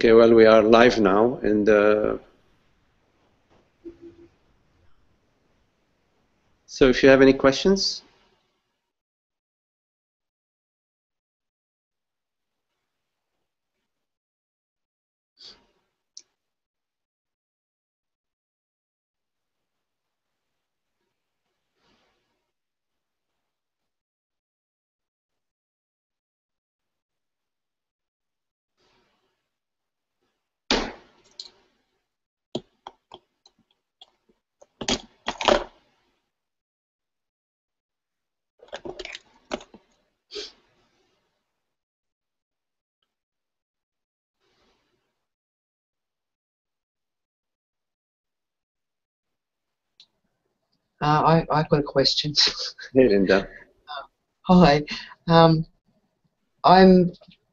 Okay, well, we are live now, and so if you have any questions. I've got a question. Hey, Linda. Hi. I'm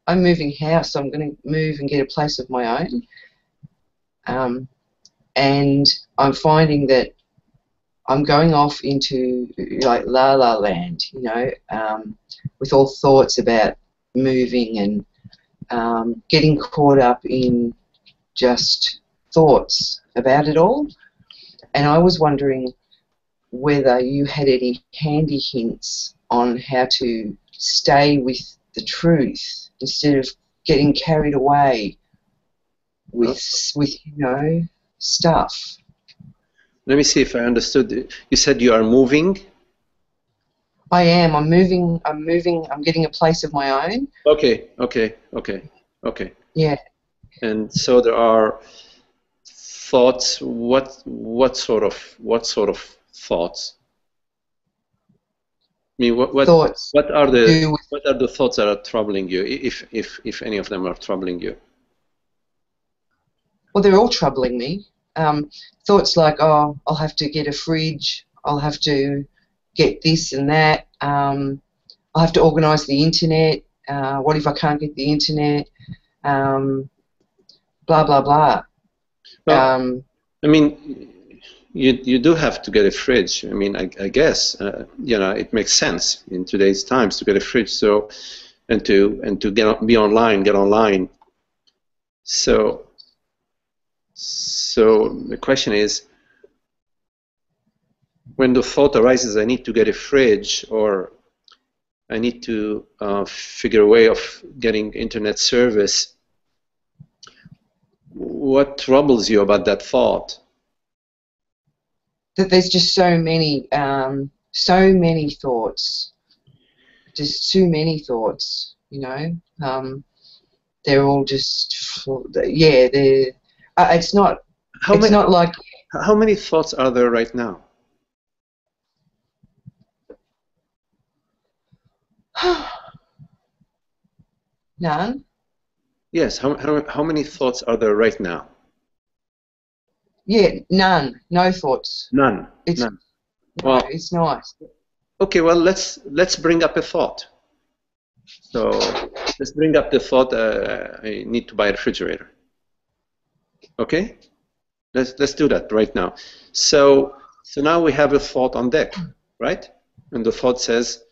moving house, so I'm going to move and get a place of my own. And I'm finding that I'm going off into like la la land, you know, with all thoughts about moving and getting caught up in just thoughts about it all. And I was wondering whether you had any handy hints on how to stay with the truth instead of getting carried away with you know, stuff. Let me see if I understood. You said you are moving? I am. I'm moving. I'm getting a place of my own. Okay. Yeah. And so there are thoughts. What sort of thoughts? I mean, Thoughts what are do with, the thoughts that are troubling you, if any of them are troubling you? well, they're all troubling me. Thoughts like, oh, I'll have to get a fridge. I'll have to get this and that. I'll have to organise the internet. What if I can't get the internet? Blah blah blah. Well, I mean, you do have to get a fridge. I mean, I guess you know, it makes sense in today's times to get a fridge. So, and to get online. So the question is, when the thought arises, I need to get a fridge, or I need to figure a way of getting internet service. What troubles you about that thought? That there's just so many thoughts. Just too many thoughts, you know. They're all just, yeah. They're. It's not. Not like. How many thoughts are there right now? None. Yes. How many thoughts are there right now? Yeah, none. No thoughts. None. None. Well, no, it's nice. Okay. Well, let's bring up a thought. So let's bring up the thought. I need to buy a refrigerator. Okay. Let's do that right now. So now we have a thought on deck, right? And the thought says,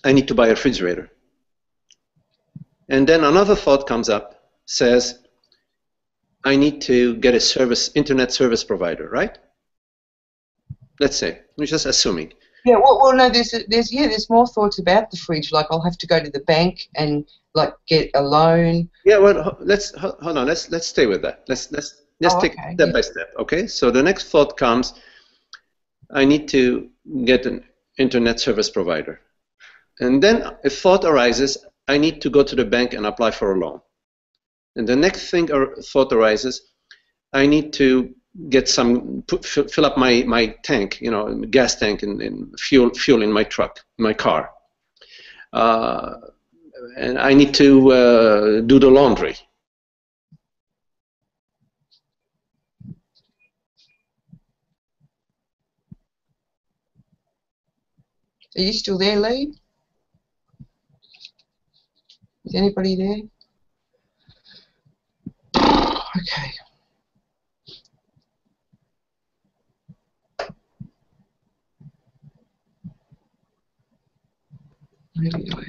I need to buy a refrigerator. And then another thought comes up, says, I need to get a internet service provider, right? Let's say, we're just assuming. Yeah, well, no, there's more thoughts about the fridge. Like, I'll have to go to the bank and like get a loan. Yeah, well, hold on. Let's stay with that. Let's take it step by step. Okay. So the next thought comes, I need to get an internet service provider, and then a thought arises, I need to go to the bank and apply for a loan. And the next thought arises, I need to get fill up my tank, you know, gas tank and fuel in my truck, my car. And I need to do the laundry. Are you still there, Lee? Is anybody there? Okay.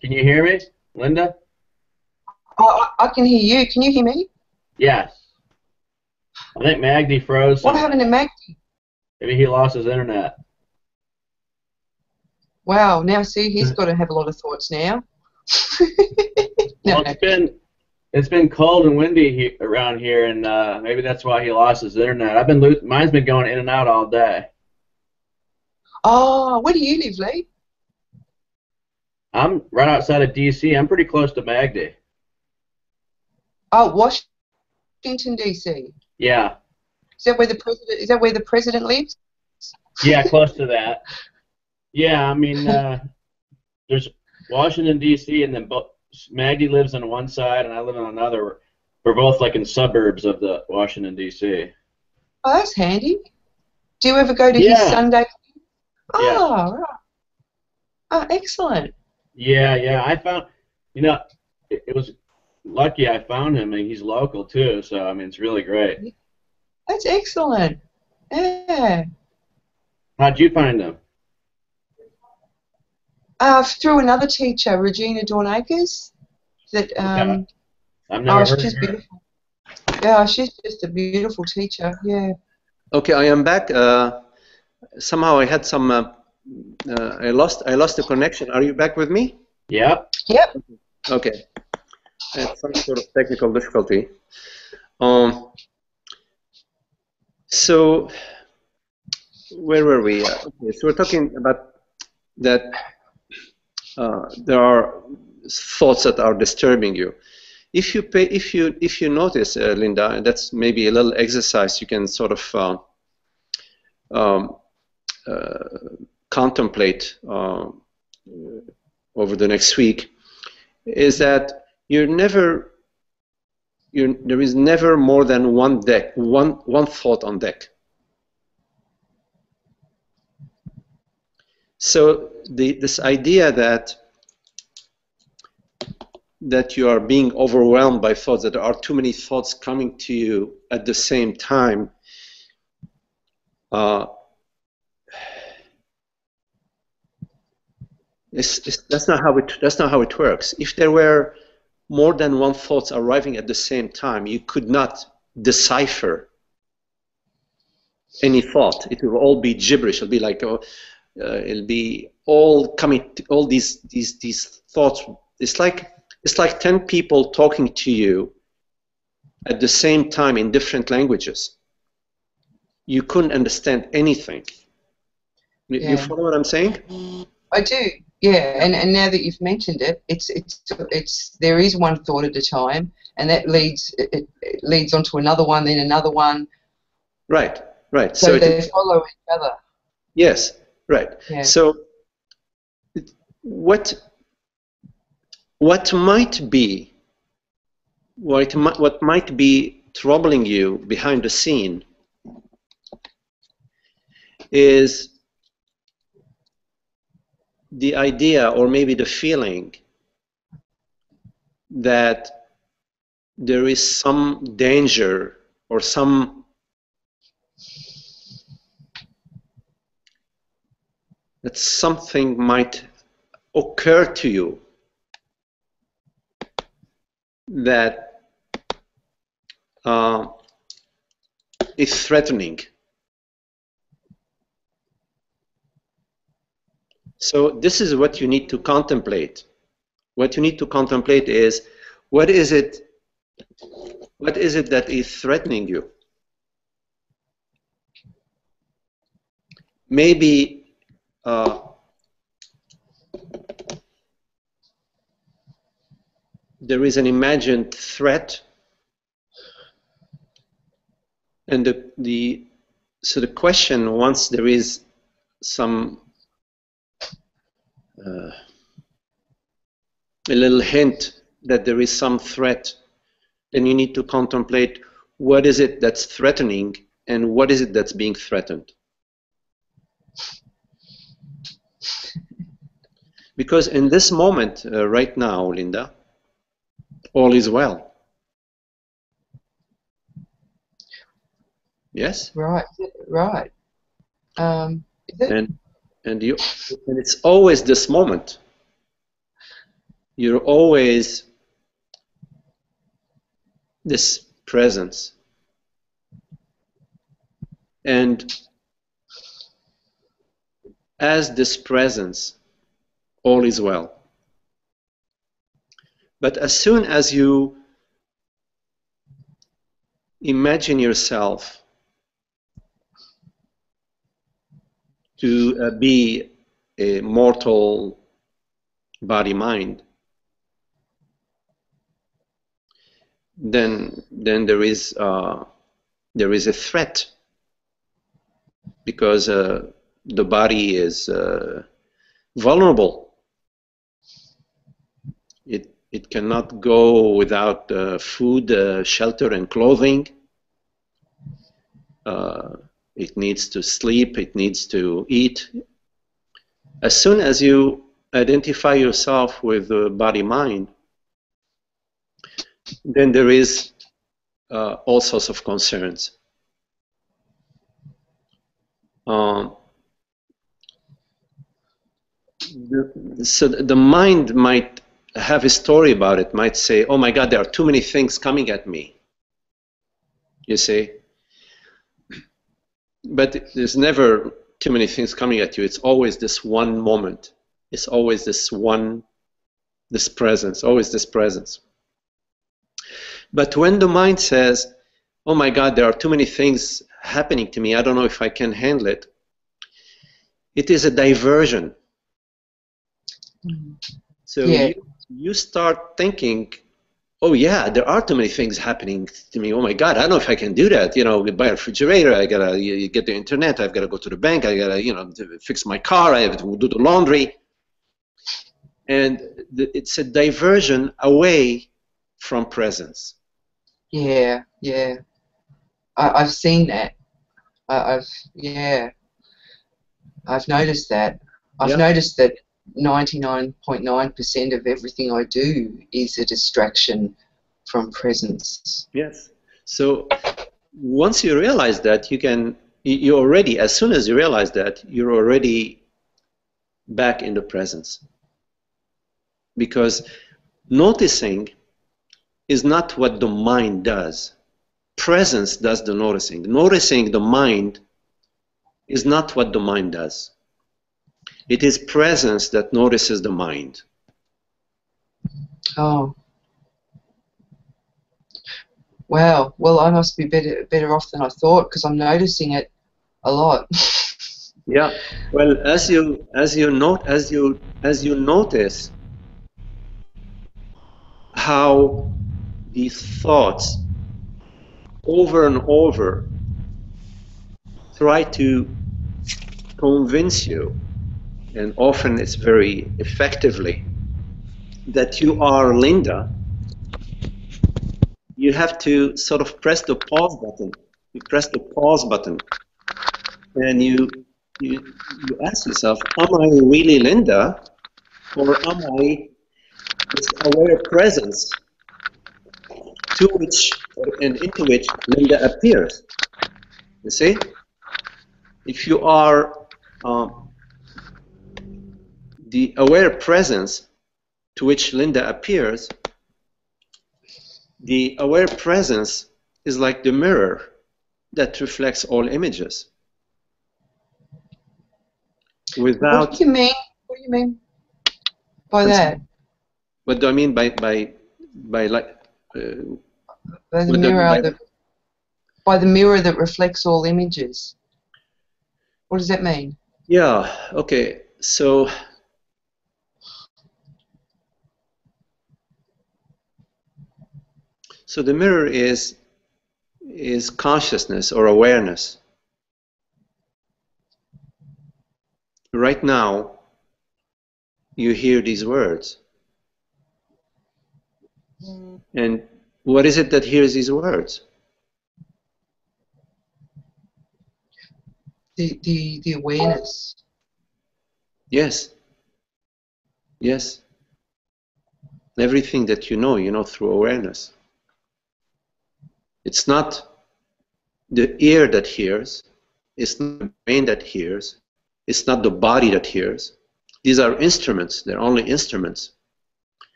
Can you hear me, Linda? I I can hear you. Can you hear me? Yes. I think Magdi froze. What happened to Magdi? Maybe he lost his internet. Wow, now see, he's got to have a lot of thoughts now. Well, it's been cold and windy around here, and maybe that's why he lost his internet. Mine's been going in and out all day. Oh, where do you live, Lee? I'm right outside of D.C. I'm pretty close to Magdi. Oh, Washington D.C. Yeah. Is that where the president? Is that where the president lives? Yeah, close to that. Yeah, I mean, there's Washington D.C. and then Magdi lives on one side and I live on another. We're both like in suburbs of the Washington D.C. Oh, that's handy. Do you ever go to his Sunday? Oh, Yeah. right. Oh, excellent. Yeah. I found, it was lucky I found him, and he's local too. So I mean, it's really great. That's excellent. Yeah. How'd you find him? Through another teacher, Regina Dornacres. That I've never heard she's of her. beautiful. Yeah, she's just a beautiful teacher. Yeah. Okay, I am back. Somehow I had some. I lost the connection. Are you back with me? Yep. Yep. Okay. I had some sort of technical difficulty. So where were we? Okay, so we're talking about that there are thoughts that are disturbing you. If you notice, Linda, and that's maybe a little exercise you can sort of contemplate over the next week, is that there is never more than one thought on deck. So this idea that you are being overwhelmed by thoughts, that there are too many thoughts coming to you at the same time, that's not how it works. If there were more than one thoughts arriving at the same time, you could not decipher any thought. It will all be gibberish. It'll be like it'll be all coming. All these thoughts. It's like 10 people talking to you at the same time in different languages. You couldn't understand anything. Yeah. You follow what I'm saying? I do. Yeah, and now that you've mentioned it, it's there is one thought at a time, and that leads onto another one, then another one. Right. So they follow each other. Yes. Right. Yeah. So what might be troubling you behind the scene is the idea, or maybe the feeling, that there is some danger or that something might occur to you that is threatening. So this is what you need to contemplate. What you need to contemplate is, what is it that is threatening you? Maybe there is an imagined threat, and so the question, once there is some a little hint that there is some threat, then you need to contemplate, what is it that's threatening and what is it that's being threatened. Because in this moment, right now, Linda, all is well. Yes? Right. Is it? And it's always this moment. You're always this presence. And as this presence, all is well. But as soon as you imagine yourself to be a mortal body-mind, then there is a threat, because the body is vulnerable. It cannot go without food, shelter, and clothing. It needs to sleep. It needs to eat. As soon as you identify yourself with the body-mind, then there is all sorts of concerns. So the mind might have a story about it, might say, oh my God, there are too many things coming at me. You see? But there's never too many things coming at you. It's always this one moment. It's always this presence, always this presence. But when the mind says, oh my God, there are too many things happening to me, I don't know if I can handle it, it is a diversion. So Yeah. you start thinking, oh yeah, there are too many things happening to me. Oh my God, I don't know if I can do that. You know, buy a refrigerator, I gotta get the internet, I've gotta go to the bank, I gotta, fix my car, I have to do the laundry. And it's a diversion away from presence. Yeah, yeah. I've seen that. I've noticed that. I've noticed that 99.9% of everything I do is a distraction from presence. Yes. So once you realize that, you already, as soon as you realize that, you're already back in the presence. Because noticing is not what the mind does. Presence does the noticing. Noticing the mind is not what the mind does. It is presence that notices the mind. Oh. Wow. Well, I must be better off than I thought, because I'm noticing it a lot. Yeah. Well, as you notice how these thoughts over and over try to convince you, and often it's very effectively, that you are Linda, you have to sort of press the pause button. You press the pause button, and you ask yourself, am I really Linda, or am I this aware presence to which and into which Linda appears? You see, if you are the aware presence to which Linda appears, the aware presence is like the mirror that reflects all images. Without. What do you mean? What do you mean by that? What do I mean by like? By the mirror, by the mirror that reflects all images. What does that mean? Yeah. Okay. So. So the mirror is consciousness or awareness. Right now, you hear these words. And what is it that hears these words? The awareness. Yes. Yes. Everything that you know through awareness. It's not the ear that hears. It's not the brain that hears. It's not the body that hears. These are instruments. They're only instruments.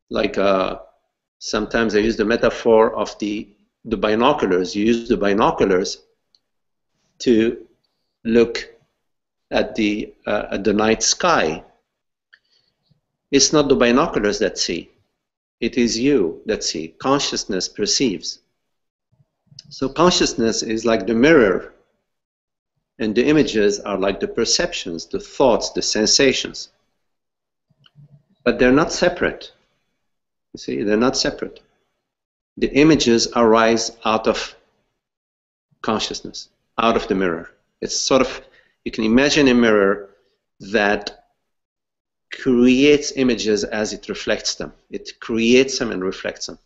Like Sometimes I use the metaphor of the binoculars. You use the binoculars to look at the night sky. It's not the binoculars that see. It is you that see. Consciousness perceives. So consciousness is like the mirror, and the images are like the perceptions, the thoughts, the sensations. But they're not separate. You see, they're not separate. The images arise out of consciousness, out of the mirror. It's sort of, you can imagine a mirror that creates images as it reflects them. It creates them and reflects them.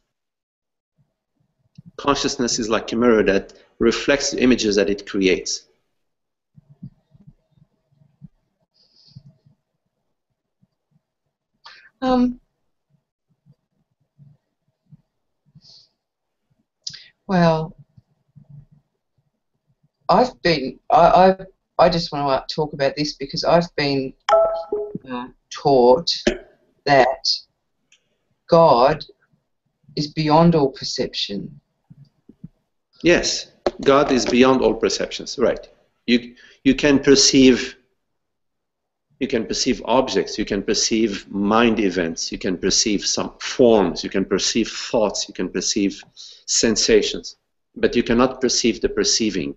Consciousness is like a mirror that reflects the images that it creates. Well, I just want to talk about this because I've been taught that God is beyond all perception. Yes, God is beyond all perceptions, right. You can perceive objects, you can perceive mind events, you can perceive some forms, you can perceive thoughts, you can perceive sensations, but you cannot perceive the perceiving.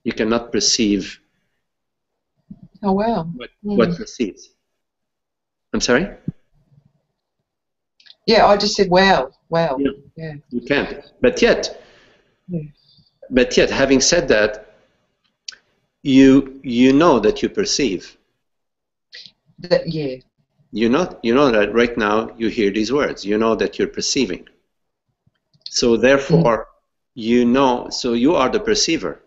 You cannot perceive what perceives. I'm sorry? Yeah, I just said wow. Yeah. You can't. But yet, having said that, you know that you perceive. Yeah. You know that right now you hear these words. You know that you're perceiving. So therefore, you know. So you are the perceiver.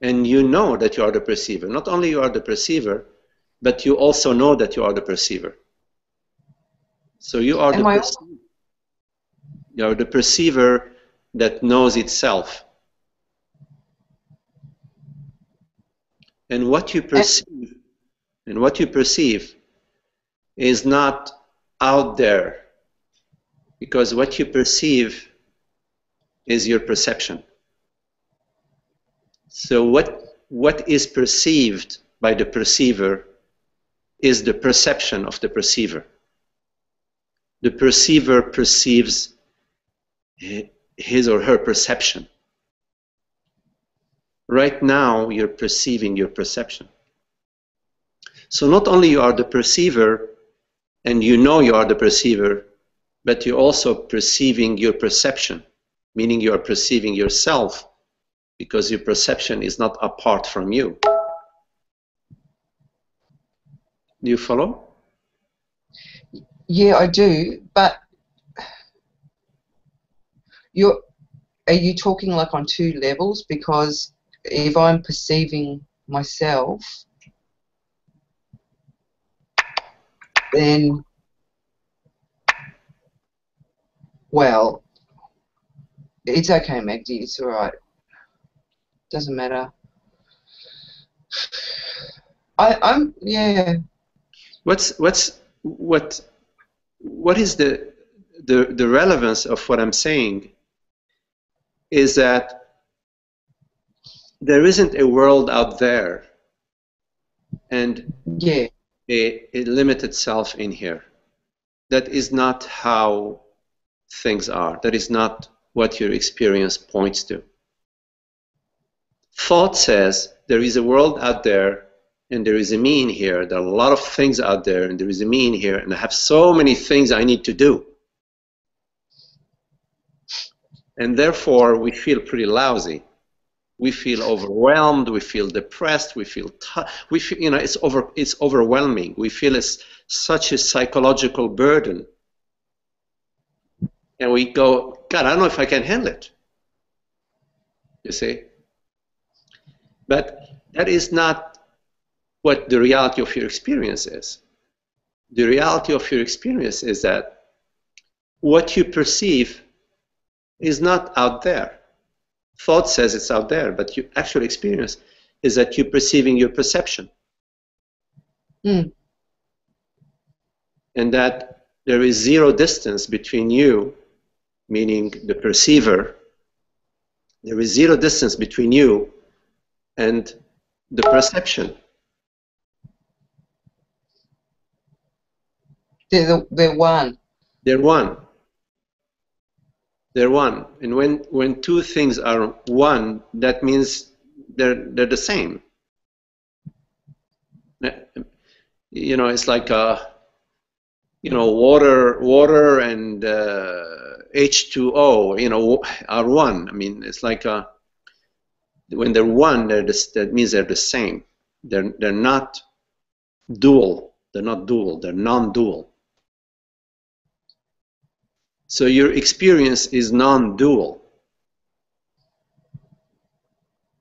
And you know that you are the perceiver. Not only you are the perceiver, but you also know that you are the perceiver. So you are the perceiver that knows itself. And what you perceive is not out there, because what you perceive is your perception. So what is perceived by the perceiver is the perception of the perceiver. The perceiver perceives his or her perception. Right now, you're perceiving your perception. So not only you are the perceiver, and you know you are the perceiver, but you're also perceiving your perception, meaning you are perceiving yourself, because your perception is not apart from you. Do you follow? Yeah, I do, but are you talking like on two levels? Because if I'm perceiving myself, then, well, it's okay, Magdi, it's all right. Doesn't matter. I'm yeah. What is the relevance of what I'm saying is that there isn't a world out there and a limited self in here. That is not how things are. That is not what your experience points to. Thought says there is a world out there and there is a me in here. There are a lot of things out there and there is a me in here, and I have so many things I need to do. And therefore we feel pretty lousy. We feel overwhelmed, we feel depressed, we feel you know, it's overwhelming. We feel it's such a psychological burden. And we go, God, I don't know if I can handle it. You see? But that is not what the reality of your experience is. The reality of your experience is that what you perceive is not out there. Thought says it's out there, but your actual experience is that you're perceiving your perception. and that there is zero distance between you, meaning the perceiver. There is zero distance between you and the perception. They're one. They're one. They're one. And when two things are one, that means they're the same. You know, it's like water and H2O, are one. I mean, it's like when they're one, that means they're the same. They're not dual. They're not dual. They're non-dual. So your experience is non-dual,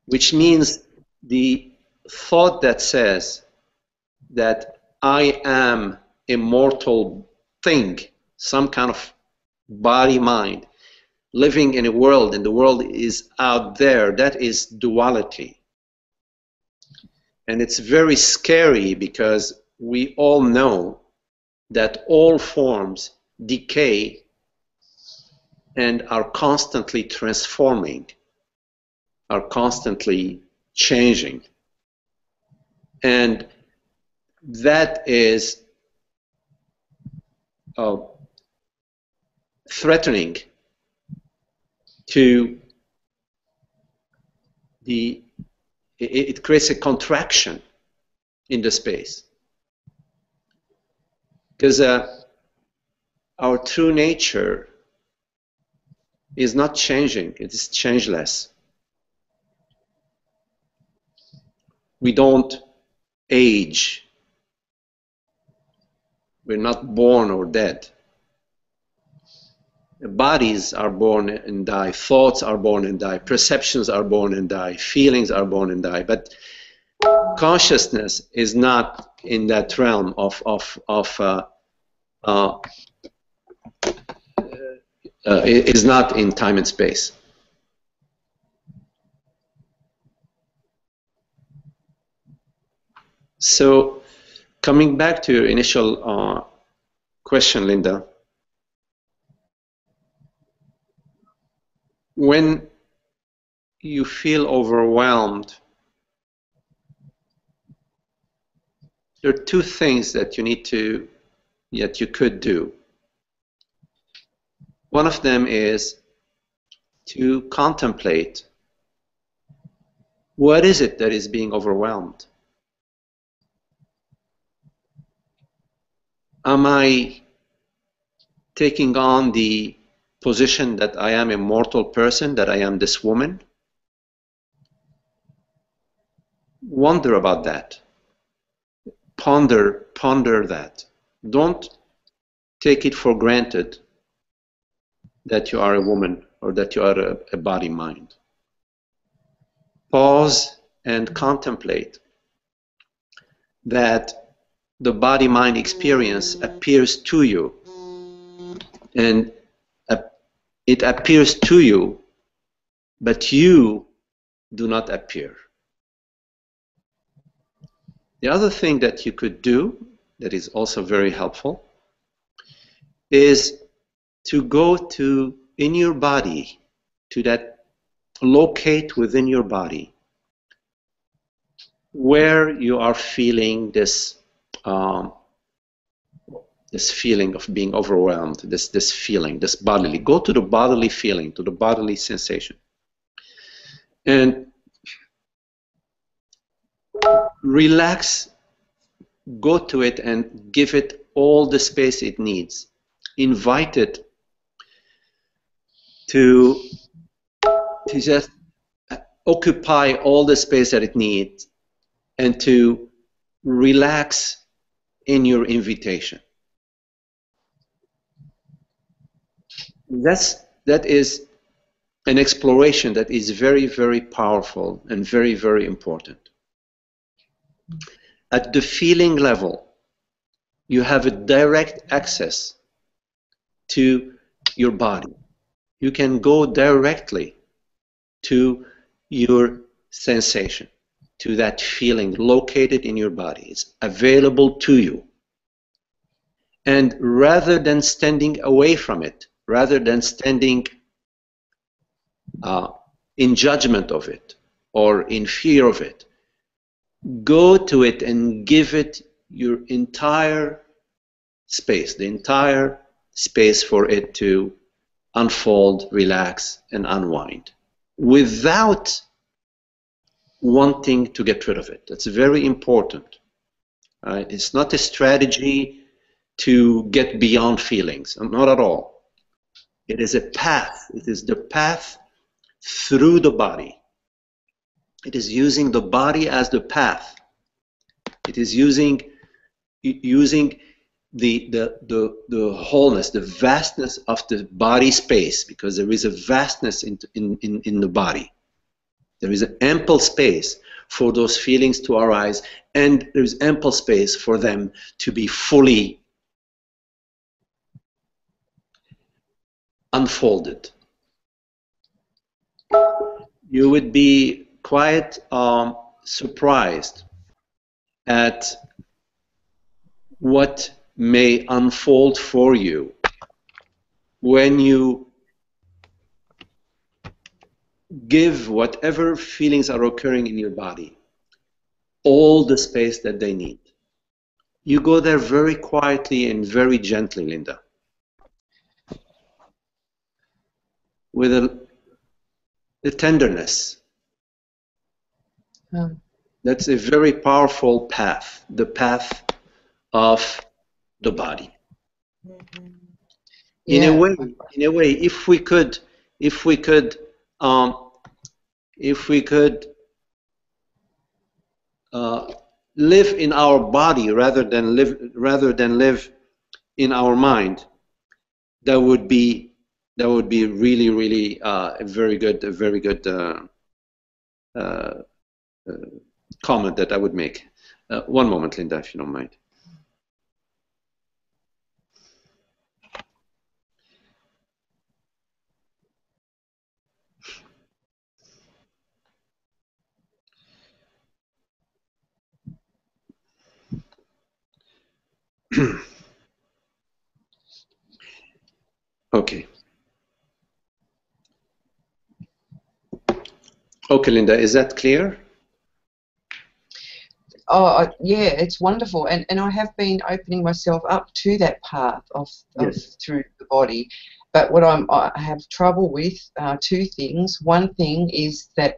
which means the thought that says that I am a mortal thing, some kind of body mind, living in a world, and the world is out there, that is duality. And it's very scary because we all know that all forms decay and are constantly transforming, are constantly changing. And that is threatening to it creates a contraction in the space. Because our true nature is not changing, it is changeless. We don't age. We're not born or dead. Bodies are born and die, thoughts are born and die, perceptions are born and die, feelings are born and die, but consciousness is not in that realm is not in time and space. So, coming back to your initial question, Linda, when you feel overwhelmed, there are two things that you could do. One of them is to contemplate, what is it that is being overwhelmed? Am I taking on the position that I am a mortal person, that I am this woman? Wonder about that. Ponder that. Don't take it for granted that you are a woman or that you are a body mind. Pause and contemplate that the body mind experience appears to you, and it appears to you, but you do not appear. The other thing that you could do that is also very helpful is to go in your body, locate within your body where you are feeling this feeling of being overwhelmed, this feeling, this bodily. Go to the bodily feeling, to the bodily sensation, and relax. Go to it and give it all the space it needs. Invite it to just occupy all the space that it needs, and to relax in your invitation. That is an exploration that is very, very powerful and very, very important. At the feeling level, you have a direct access to your body. You can go directly to your sensation, to that feeling located in your body. It's available to you. And rather than standing away from it, rather than standing in judgment of it or in fear of it, go to it and give it your entire space, the entire space for it to unfold, relax, and unwind without wanting to get rid of it. That's very important. Right? It's not a strategy to get beyond feelings, not at all. It is a path. It is the path through the body. It is using the body as the path. It is using the wholeness, the vastness of the body space, because there is a vastness in the body. There is an ample space for those feelings to arise, and there is ample space for them to be fully unfolded. You would be quite surprised at what may unfold for you when you give whatever feelings are occurring in your body all the space that they need. You go there very quietly and very gently, Linda, with a tenderness. That's a very powerful path, the path of the body. In a way, if we could live in our body rather than live in our mind, that would be really a very good comment that I would make. One moment, Linda, if you don't mind. Okay. Okay, Linda, is that clear? Oh, yeah, it's wonderful. And I have been opening myself up to that path of through the body. But what I have trouble with, two things. One thing is that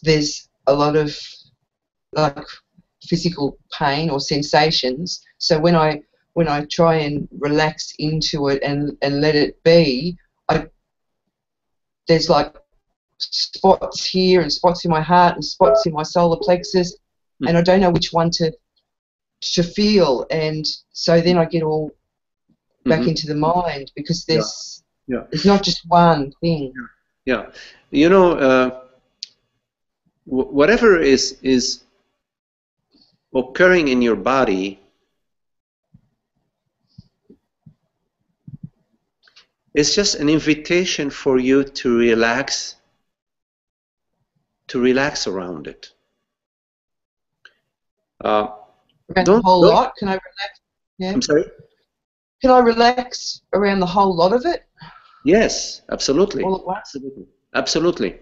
there's a lot of like physical pain or sensations. So when I try and relax into it and let it be, there's like spots here and spots in my heart and spots in my solar plexus, and I don't know which one to feel, and so then I get all back into the mind, because there's not just one thing. Yeah, you know, whatever is occurring in your body is just an invitation for you to relax around it. Around the whole lot? Can I relax? Yeah. I'm sorry? Can I relax around the whole lot of it? Yes, absolutely. All at once? Absolutely.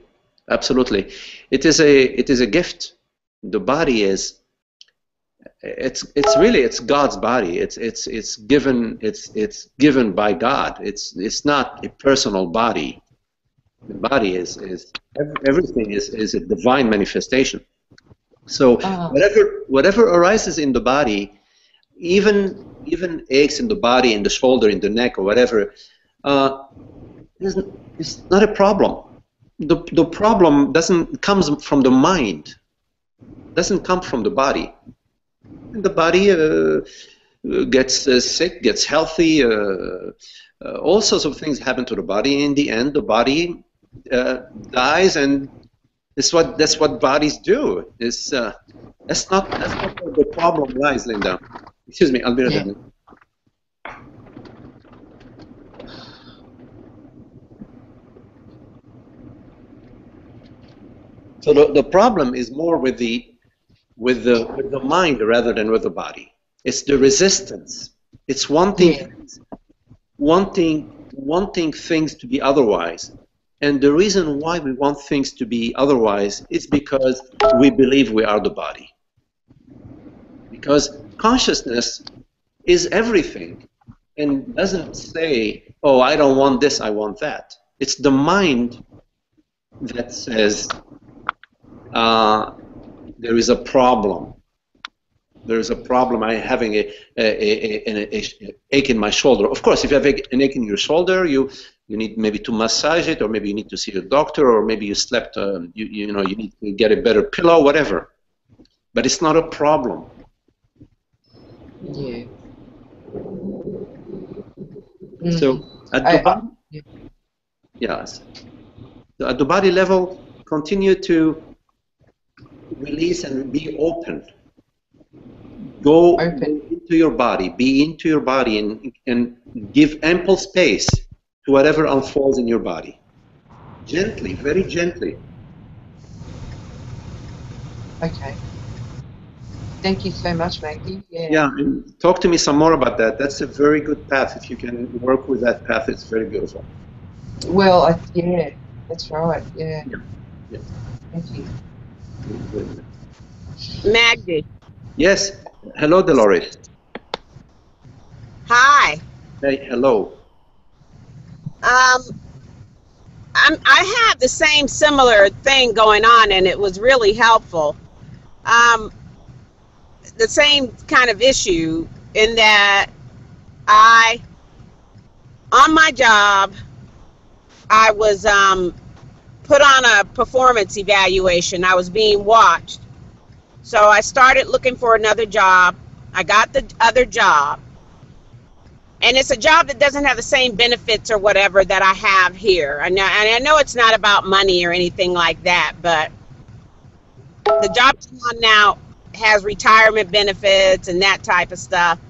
Absolutely. It is a gift. The body is it's God's body. It's given by God. It's not a personal body. The body is everything is a divine manifestation. So whatever arises in the body, even aches in the body, in the shoulder, in the neck, or whatever, it's not a problem. The problem comes from the mind. Doesn't come from the body. The body gets sick, gets healthy. All sorts of things happen to the body. In the end, the body dies, and that's what bodies do. That's not where the problem lies, Linda. Excuse me, I'll be right back. So the problem is more with the mind rather than with the body. It's the resistance. It's wanting things to be otherwise. And the reason why we want things to be otherwise is because we believe we are the body. Because consciousness is everything and doesn't say, oh, I don't want this, I want that. It's the mind that says there is a problem. There is a problem. I'm having an ache in my shoulder. Of course, if you have an ache in your shoulder, you need maybe to massage it, or maybe you need to see a doctor, or maybe you slept. You need to get a better pillow, whatever. But it's not a problem. Yeah. So at the body, yes. So at the body level, continue to release and be open. Go into your body, be into your body, and give ample space to whatever unfolds in your body. Gently, very gently. Okay. Thank you so much, Maggie. Yeah. Yeah, and talk to me some more about that. That's a very good path. If you can work with that path, it's very beautiful. Well, yeah, that's right. Yeah. Yeah. Thank you. Maggie. Yes. Hello, Dolores. Hi. Hey, hello. I have the same similar thing going on, and it was really helpful. The same kind of issue in that on my job, I was put on a performance evaluation. I was being watched. So I started looking for another job. I got the other job. And it's a job that doesn't have the same benefits or whatever that I have here. And I know it's not about money or anything like that, but the job I'm on now has retirement benefits and that type of stuff.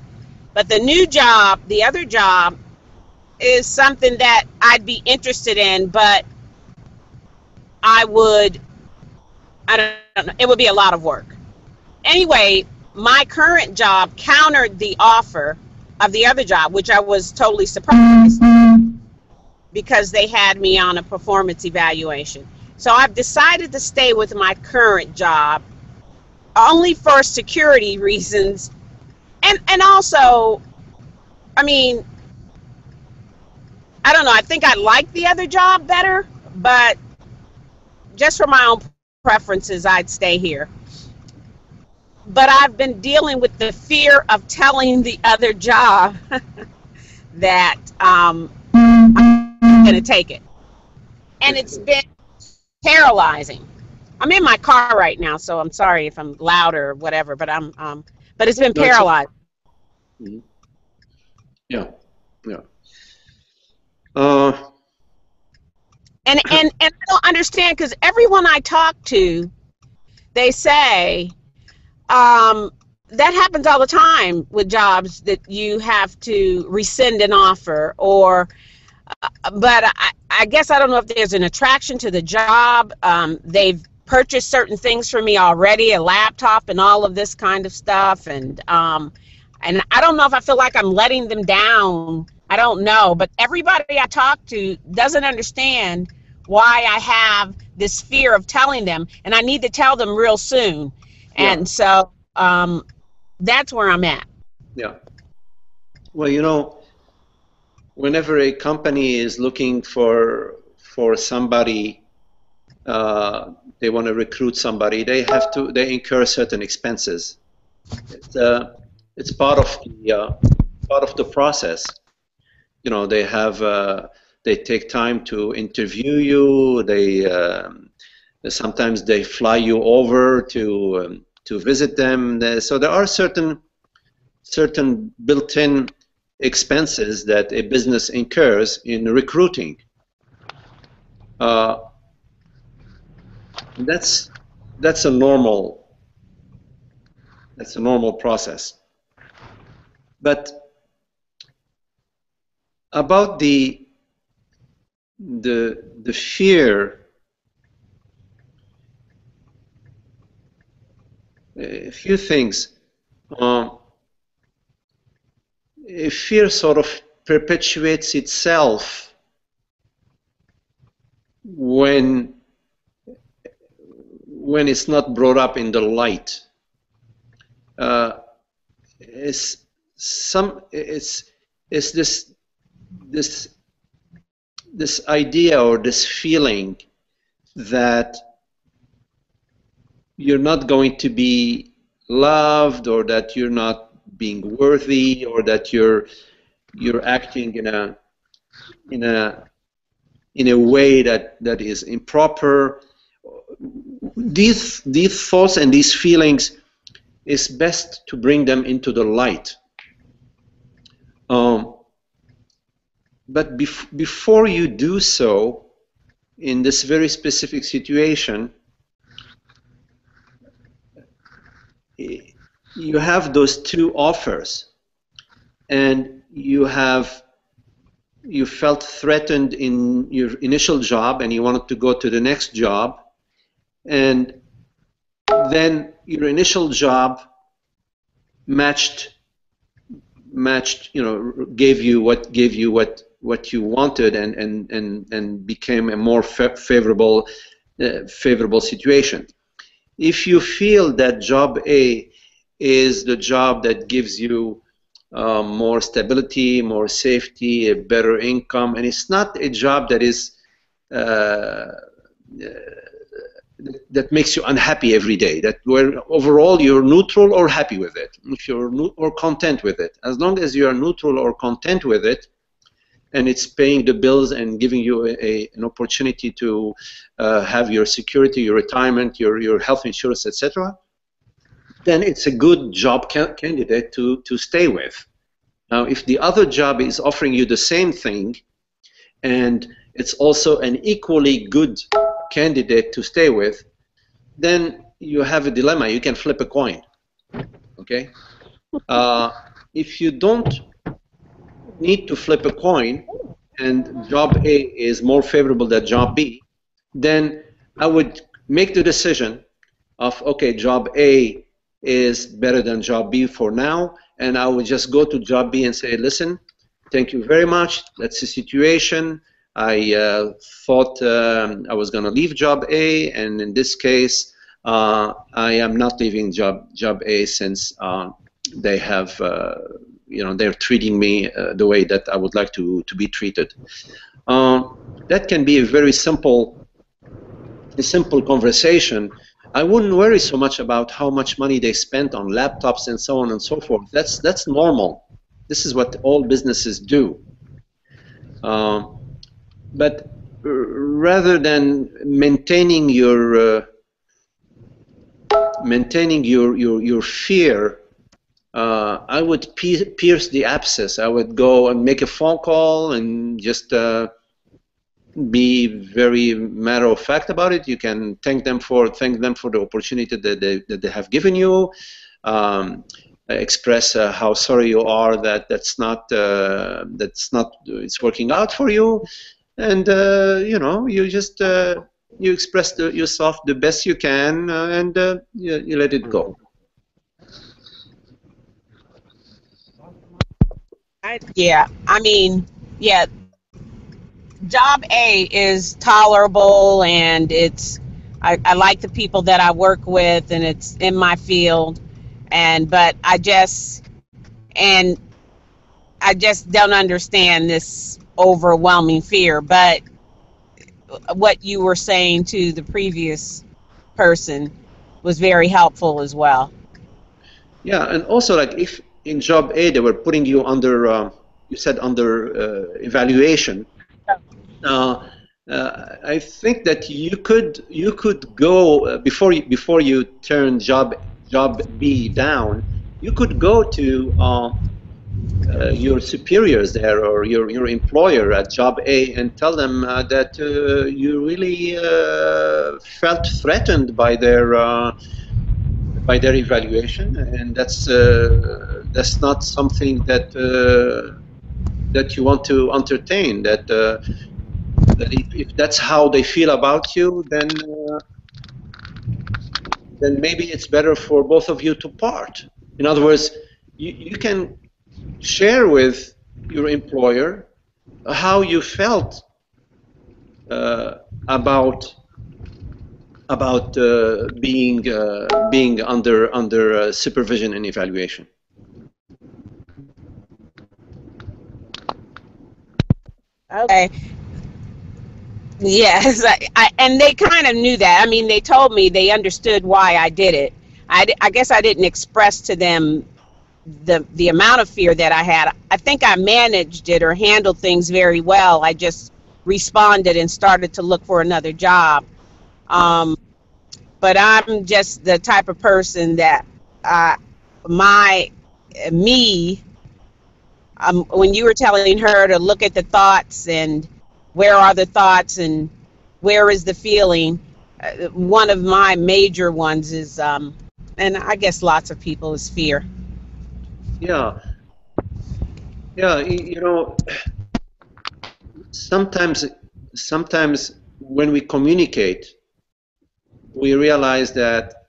But the new job, the other job, is something that I'd be interested in, but I don't know, it would be a lot of work. Anyway, my current job countered the offer of the other job, which I was totally surprised because they had me on a performance evaluation. So I've decided to stay with my current job only for security reasons. And also, I mean, I don't know, I think I like the other job better, but just for my own preferences, I'd stay here. But I've been dealing with the fear of telling the other job that I'm going to take it. And it's been paralyzing. I'm in my car right now, so I'm sorry if I'm loud or whatever, but but it's been paralyzing. Yeah. Yeah. And I don't understand, because everyone I talk to, they say, that happens all the time with jobs, that you have to rescind an offer, or but I guess I don't know if there's an attraction to the job. They've purchased certain things for me already, a laptop and all of this kind of stuff, and I don't know if I feel like I'm letting them down. I don't know, but everybody I talk to doesn't understand why I have this fear of telling them, and I need to tell them real soon. And so that's where I'm at. Yeah. Well, whenever a company is looking for somebody, they want to recruit somebody, they incur certain expenses. It's part of the process. They take time to interview you. Sometimes they fly you over to visit them. So there are certain built-in expenses that a business incurs in recruiting. That's a normal process. But about the fear, a few things. fear sort of perpetuates itself when it's not brought up in the light. It's this idea or this feeling that you're not going to be loved, or that you're not being worthy, or that you're acting in a way that is improper. These thoughts and these feelings, is best to bring them into the light. But before you do so, in this very specific situation, you have those two offers, and you felt threatened in your initial job, and you wanted to go to the next job, and then your initial job gave you what you wanted, and became a more favorable situation. If you feel that job A is the job that gives you more stability, more safety, a better income, and it's not a job that is that makes you unhappy every day, that where overall you're neutral or happy with it, if you're or content with it. As long as you are neutral or content with it, and it's paying the bills and giving you an opportunity to have your security, your retirement, your health insurance, etc., then it's a good job candidate to stay with. Now, if the other job is offering you the same thing, and it's also an equally good candidate to stay with, then you have a dilemma. You can flip a coin. Okay? If you don't need to flip a coin, and job A is more favorable than job B, then I would make the decision of, okay, job A is better than job B for now, and I would just go to job B and say, listen, thank you very much, that's the situation. I thought I was going to leave job A, and in this case, I am not leaving job A, since they have, they're treating me the way that I would like to be treated. That can be a very simple conversation. I wouldn't worry so much about how much money they spent on laptops and so on and so forth. That's normal. This is what all businesses do. But rather than maintaining your fear, I would pierce the abscess. I would go and make a phone call and just be very matter of fact about it. You can thank them for the opportunity that they have given you. Express how sorry you are that it's working out for you. And you just you express yourself the best you can, and you let it go. Yeah, I mean, yeah, job A is tolerable, and I like the people that I work with, and it's in my field, but I just don't understand this overwhelming fear. But what you were saying to the previous person was very helpful as well. Yeah, and also, like, if in job A they were putting you under, you said under evaluation. I think that you could go before you turn job B down. You could go to your superiors there, or your employer at job A, and tell them that you really felt threatened by their evaluation, and that's not something that you want to entertain. That if that's how they feel about you, then maybe it's better for both of you to part. In other words, you can share with your employer how you felt about being under supervision and evaluation. Okay. Yes, and they kind of knew that. I mean, they told me they understood why I did it. I guess I didn't express to them the amount of fear that I had. I think I managed it or handled things very well. I just responded and started to look for another job. Um, but I'm just the type of person that my me when you were telling her to look at the thoughts and where are the thoughts and where is the feeling, one of my major ones is and I guess lots of people is fear. Yeah, yeah. You know, sometimes when we communicate, we realize that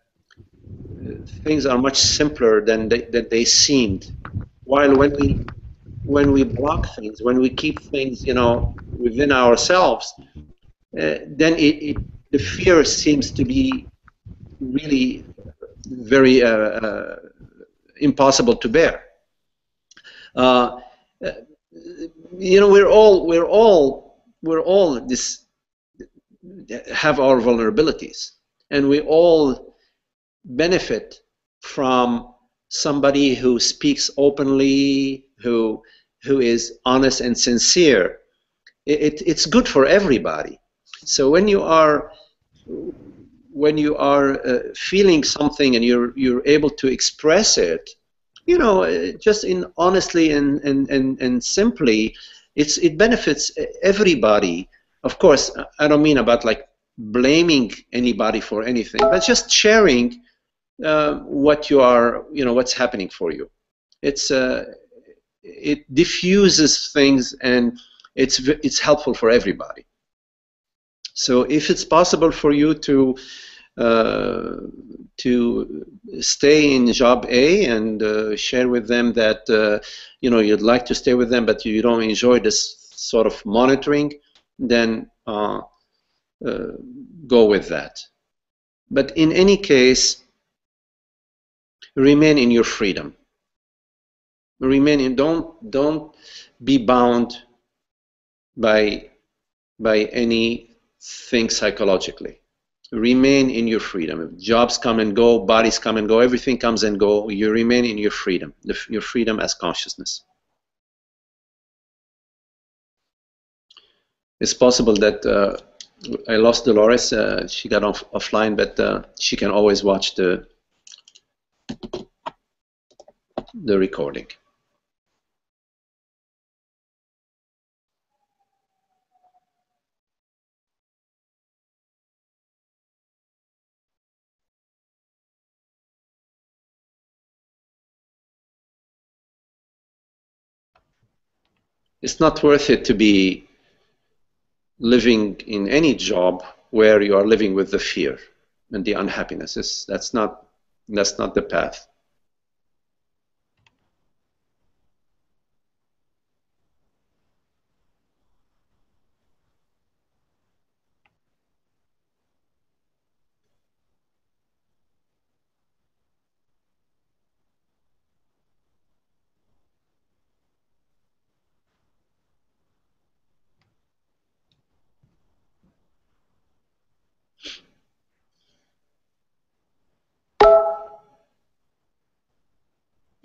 things are much simpler than they seemed. While when we block things, when we keep things, you know, within ourselves, then the fear seems to be really very impossible to bear. Uh, you know, we're all this have our vulnerabilities, and we all benefit from somebody who speaks openly, who is honest and sincere. It's good for everybody. So when you are feeling something and you're able to express it, you know, just in honestly and simply, it benefits everybody. Of course, I don't mean about like blaming anybody for anything, but just sharing what you are, you know, what's happening for you. It's it diffuses things, and it's helpful for everybody. So if it's possible for you uh, to stay in job A and share with them that you know, you'd like to stay with them, but you don't enjoy this sort of monitoring, then go with that. But in any case, remain in your freedom. Remain in. Don't be bound by anything psychologically. Remain in your freedom. If jobs come and go, bodies come and go, everything comes and go, you remain in your freedom, your freedom as consciousness. It's possible that I lost Dolores. She got offline, but she can always watch the recording. It's not worth it to be living in any job where you are living with the fear and the unhappiness. That's not the path.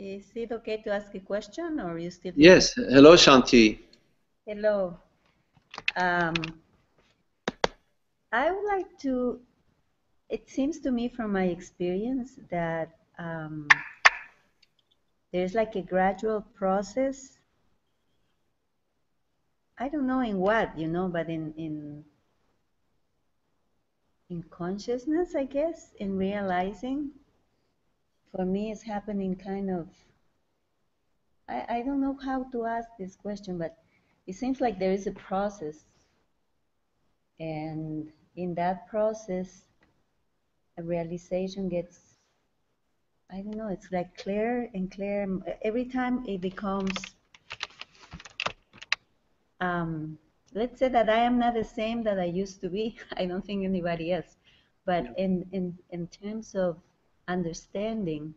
Is it okay to ask a question, or you still? Yes. Hello, Shanti. Hello. I would like to. It seems to me from my experience that there's like a gradual process. I don't know in what, you know, but in consciousness, I guess, in realizing. For me, it's happening kind of. I don't know how to ask this question, but it seems like there is a process, and in that process, a realization gets I don't know, it's like clearer and clearer. Every time it becomes, let's say that I am not the same that I used to be. I don't think anybody else. But in terms of understanding,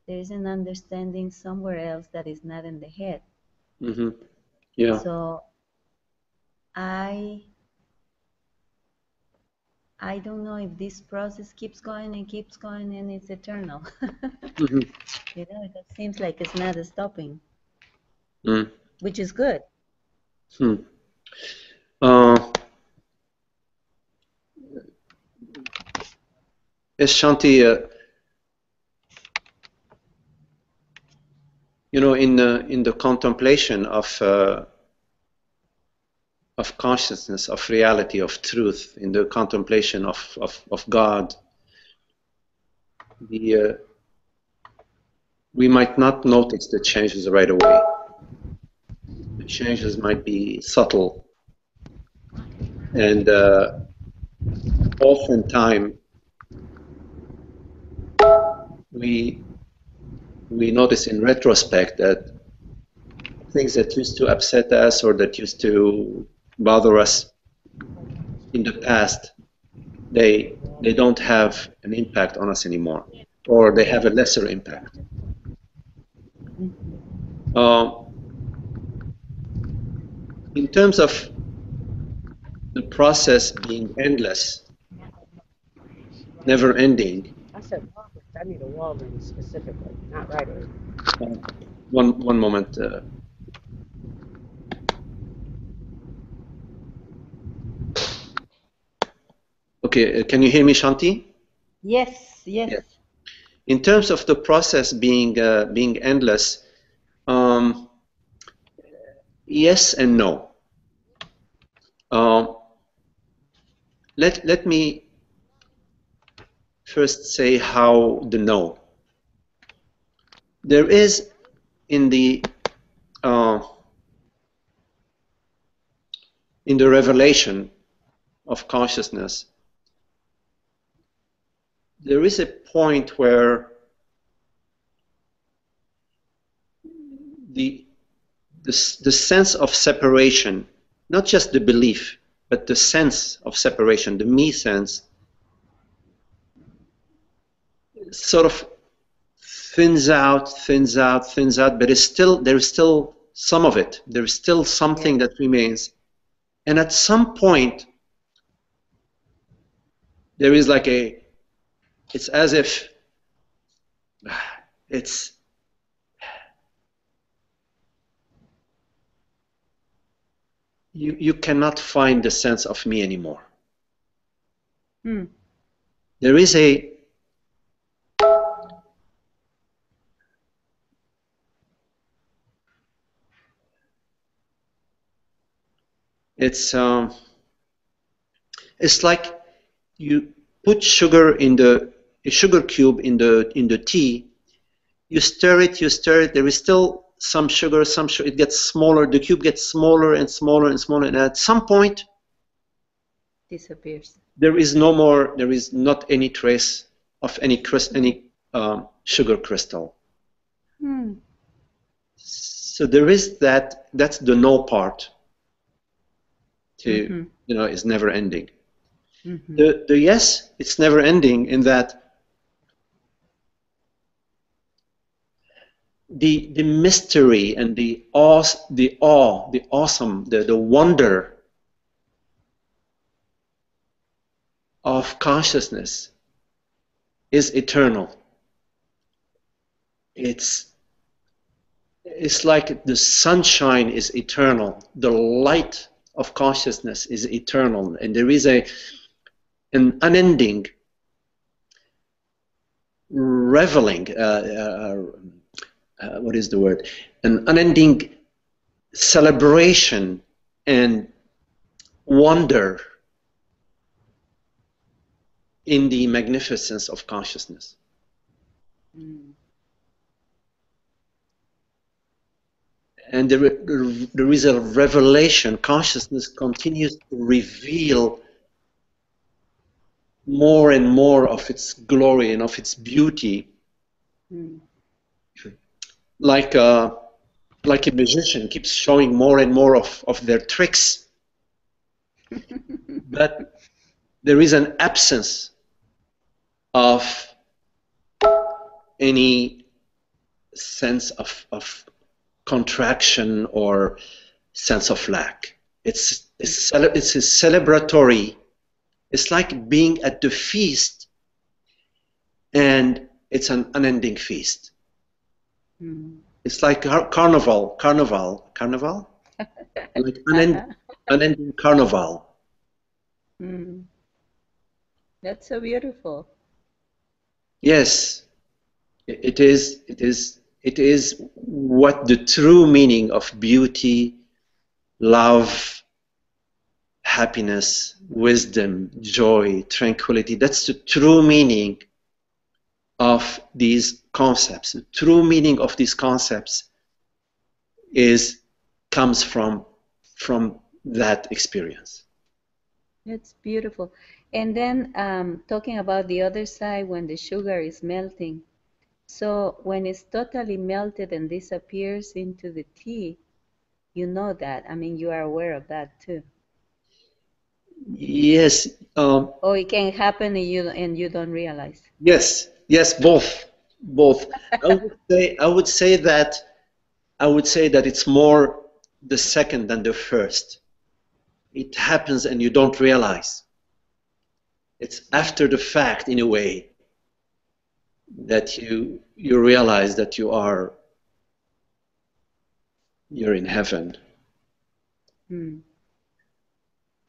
there is an understanding somewhere else that is not in the head. Mm-hmm. Yeah. So I don't know if this process keeps going and keeps going and it's eternal. Mm-hmm. You know, it seems like it's not stopping, Mm. which is good. Hmm. Yes, Shanti, you know, in the contemplation of consciousness, of reality, of truth, in the contemplation of God, we might not notice the changes right away. The changes might be subtle, and oftentimes we notice in retrospect that things that used to upset us or that used to bother us in the past, they don't have an impact on us anymore, or they have a lesser impact. In terms of the process being endless, never ending. I said Walgreens. I need a Walgreens specifically, not Rite Aid. One moment. Okay, can you hear me, Shanti? Yes, yes. Yes. In terms of the process being endless, yes and no. Let me first say how the no. There is in the revelation of consciousness, there is a point where the sense of separation, not just the belief, but the sense of separation, the me sense, sort of thins out, but there is still some of it. There is still something that remains. And at some point, there is like it's as if you cannot find the sense of me anymore. There is it's like you put sugar in a sugar cube in the tea. You stir it. There is still some sugar. It gets smaller. The cube gets smaller and smaller and smaller. And at some point, Disappears. there is no more. There is not any trace of any sugar crystal. So there is that. That's the no part. Is never ending. The yes, it's never ending in that the mystery and the awesome, the wonder of consciousness is eternal. It's like the sunshine is eternal. The light of consciousness is eternal, and there is an unending reveling. What is the word? An unending celebration and wonder in the magnificence of consciousness. And there is a revelation. Consciousness continues to reveal more and more of its glory and of its beauty Mm. Like a musician keeps showing more and more of their tricks, but there is an absence of any sense of contraction or sense of lack. It's a celebratory. It's like being at the feast, and it's an unending feast. Mm. It's like carnival, like unending carnival. Mm. That's so beautiful. Yes, it is. It is. It is what the true meaning of beauty, love, happiness, wisdom, joy, tranquility. That's the true meaning of these concepts. The true meaning of these concepts comes from that experience. That's beautiful. And then talking about the other side, when the sugar is melting. So when it's totally melted and disappears into the tea, you know that. I mean, you are aware of that too. Yes, Or it can happen and you don't realize. yes, yes, both. I would say that it's more the second than the first. It happens and you don't realize. It's after the fact, in a way, that you realize that you're in heaven. Hmm.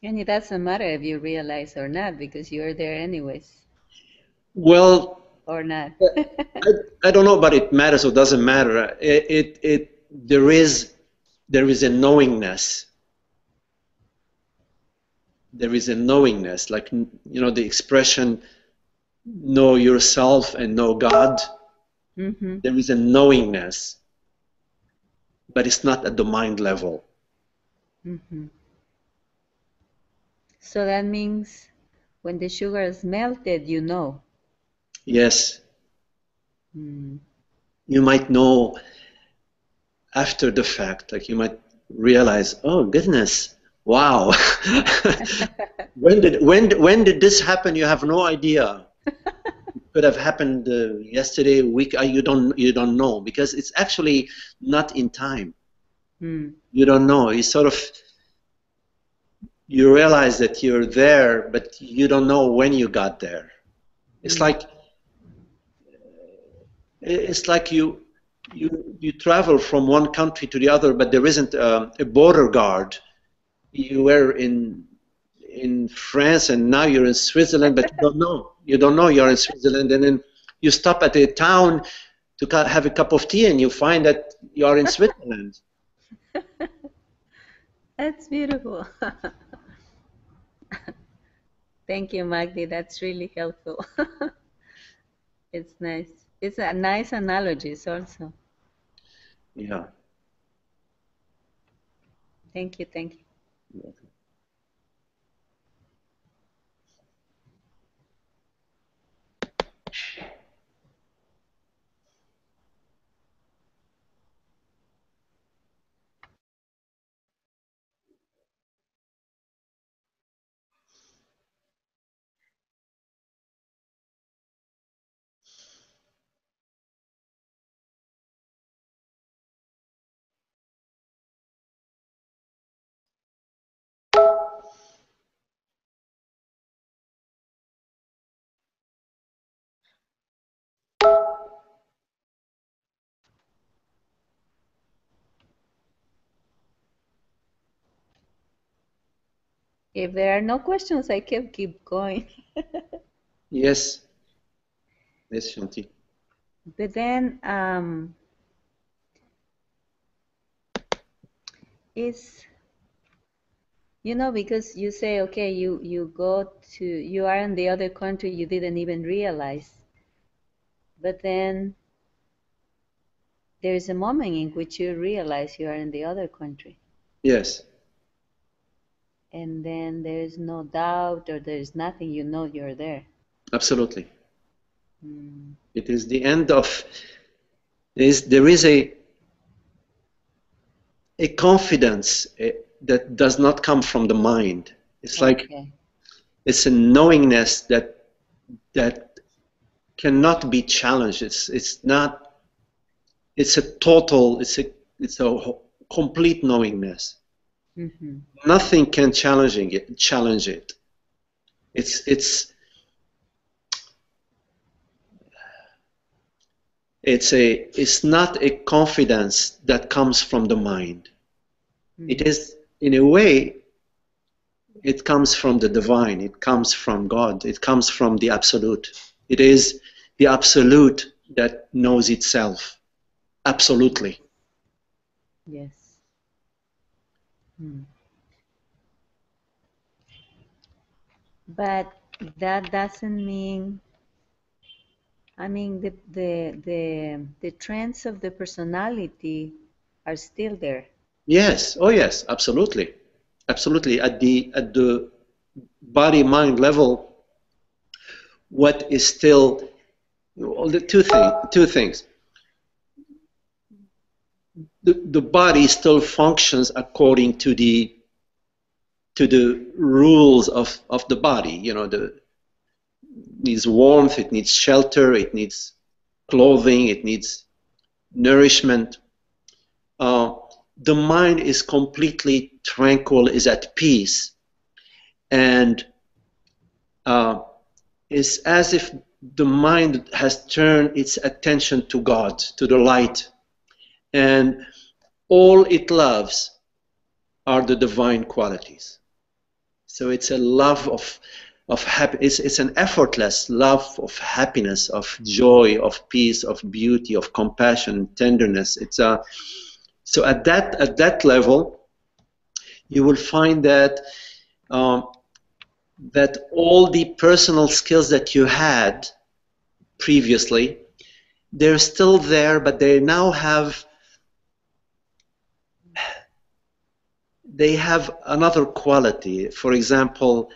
And it doesn't matter if you realize or not because you're there anyways, Well, or not. I don't know, but it matters or doesn't matter. There is a knowingness. There is a knowingness, like, the expression know yourself and know God. Mm-hmm. There is a knowingness, but it's not at the mind level. Mm-hmm. So that means when the sugar is melted, you know. Yes, Mm. you might know after the fact, like you might realize, oh goodness, wow. when did this happen? You have no idea. It could have happened yesterday, week. You don't know, because it's actually not in time. Mm. You don't know. You realize that you're there, but you don't know when you got there. It's like you travel from one country to the other, but there isn't a border guard. You were in France and now you're in Switzerland, but you don't know. You don't know you're in Switzerland, and then you stop at a town to have a cup of tea, and you find that you are in Switzerland. That's beautiful. Thank you, Magdi. That's really helpful. It's nice. It's a nice analogies also. Yeah. Thank you, thank you. If there are no questions, I can keep going. Yes. Yes, Shanti. But then it's, because you say, okay, you are in the other country, you didn't even realize. But then there is a moment in which you realize you are in the other country. Yes. And then there is no doubt or there is nothing, you know you're there. Absolutely. It is the end of. There is a confidence that does not come from the mind. It's like it's a knowingness that cannot be challenged. It's not. It's a total. It's a complete knowingness. Nothing can challenge it. It's not a confidence that comes from the mind. It is, in a way, it comes from the divine. It comes from God. It comes from the absolute. It is the absolute that knows itself absolutely. Yes. But that doesn't mean, I mean, the trends of the personality are still there. Yes. Oh, yes. Absolutely. Absolutely. At the body-mind level, what is still the two things. The body still functions according to the rules of the body. You know, it needs warmth, it needs shelter, it needs clothing, it needs nourishment. The mind is completely tranquil, is at peace, and it's as if the mind has turned its attention to God, to the light, and all it loves are the divine qualities. So it's a love of happiness. It's an effortless love of happiness, of joy, of peace, of beauty, of compassion, tenderness. It's so at that level, you will find that that all the personal skills that you had previously, they're still there, but they now have another quality. For example,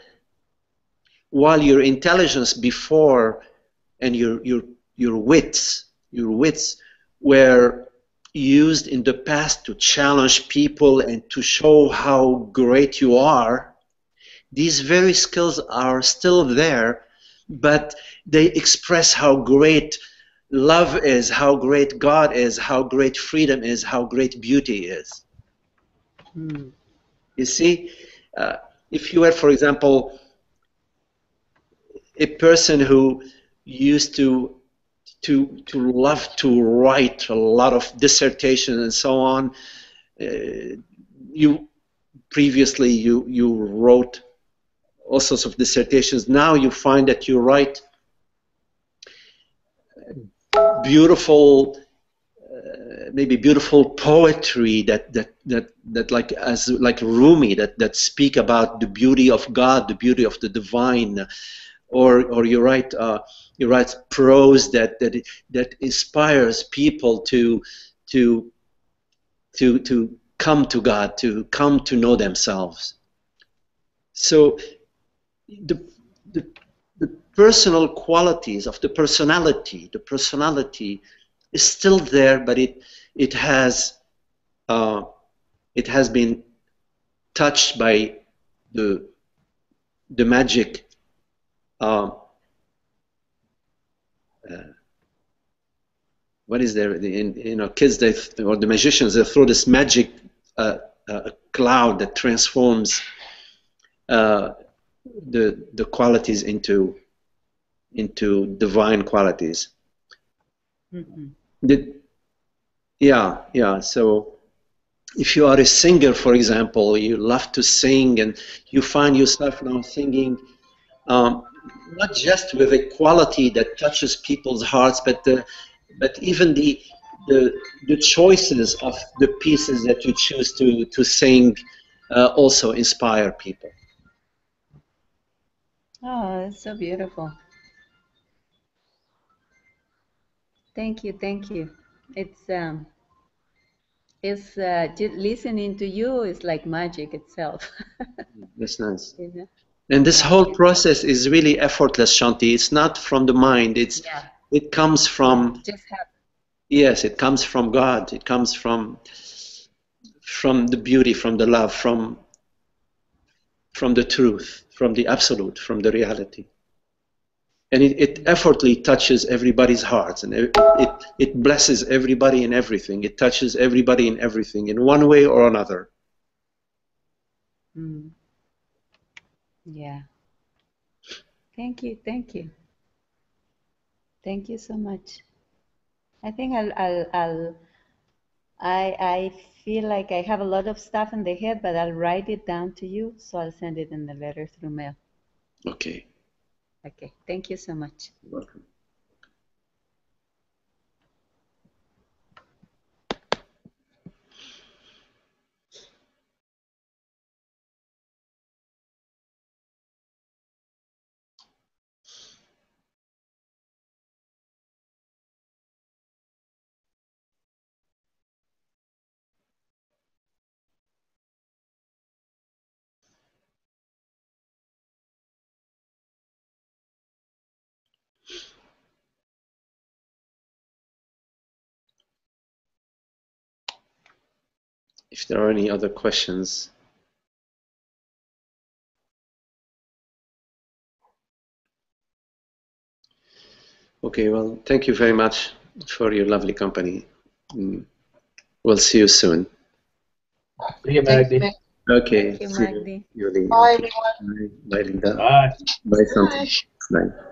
while your intelligence before and your wits were used in the past to challenge people and to show how great you are, these very skills are still there, but they express how great love is, how great God is, how great freedom is, how great beauty is. You see, if you were, for example, a person who used to love to write a lot of dissertations and so on, you wrote all sorts of dissertations. Now you find that you write beautiful, maybe beautiful poetry that like Rumi that speak about the beauty of God, the beauty of the divine, or you write prose that inspires people to come to God, to come to know themselves. So the personal qualities of the personality is still there, but it has been touched by the magic what is there? Kids or the magicians, they throw this magic cloud that transforms the qualities into divine qualities. So if you are a singer, for example, you love to sing, and you find yourself now singing not just with a quality that touches people's hearts, but even the choices of the pieces that you choose to sing also inspire people. Oh, that's so beautiful. Thank you. It's just listening to you is like magic itself. That's nice. And this whole process is really effortless, Shanti. It's not from the mind. It comes from, Just happen. yes, it comes from God. It comes from the beauty, from the love, from the truth, from the absolute, from the reality. And it effortlessly touches everybody's hearts, and it blesses everybody in everything. It touches everybody in everything in one way or another. Mm. Yeah. Thank you. Thank you. Thank you so much. I think I feel like I have a lot of stuff in the head, but I'll write it down to you, so I'll send it in the letter through mail. Okay. Okay. Thank you so much. You're welcome. If there are any other questions. Okay, well, thank you very much for your lovely company. We'll see you soon. See you, Thank you, Magdi. Meg. Okay. Thank you, See Magdi. you. Bye, Okay. everyone. Bye, Linda. Bye. Bye, Santi. Bye. Bye.